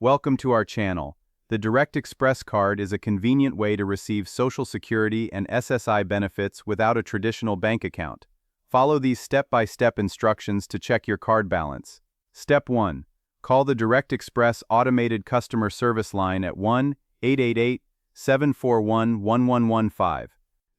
Welcome to our channel. The Direct Express card is a convenient way to receive Social Security and SSI benefits without a traditional bank account. Follow these step-by-step instructions to check your card balance. Step 1. Call the Direct Express automated customer service line at 1-888-741-1115.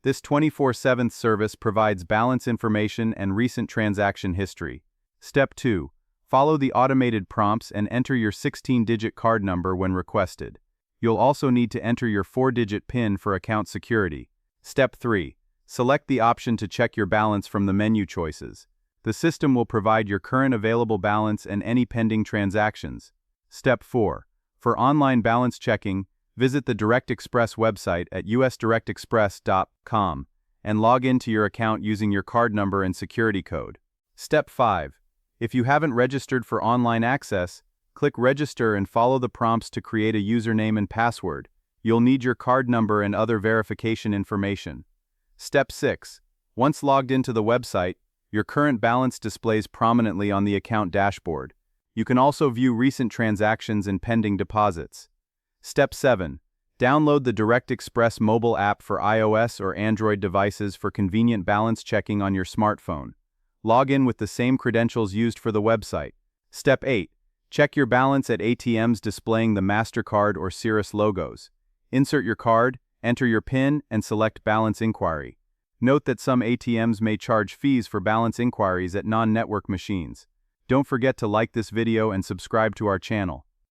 This 24/7 service provides balance information and recent transaction history. Step 2. Follow the automated prompts and enter your 16-digit card number when requested. You'll also need to enter your 4-digit PIN for account security. Step 3. Select the option to check your balance from the menu choices. The system will provide your current available balance and any pending transactions. Step 4. For online balance checking, visit the Direct Express website at usdirectexpress.com and log into your account using your card number and security code. Step 5. If you haven't registered for online access, click Register and follow the prompts to create a username and password. You'll need your card number and other verification information. Step 6. Once logged into the website, your current balance displays prominently on the account dashboard. You can also view recent transactions and pending deposits. Step 7. Download the Direct Express mobile app for iOS or Android devices for convenient balance checking on your smartphone. Log in with the same credentials used for the website. Step 8. Check your balance at ATMs displaying the MasterCard or Cirrus logos. Insert your card, enter your PIN, and select Balance Inquiry. Note that some ATMs may charge fees for balance inquiries at non-network machines. Don't forget to like this video and subscribe to our channel.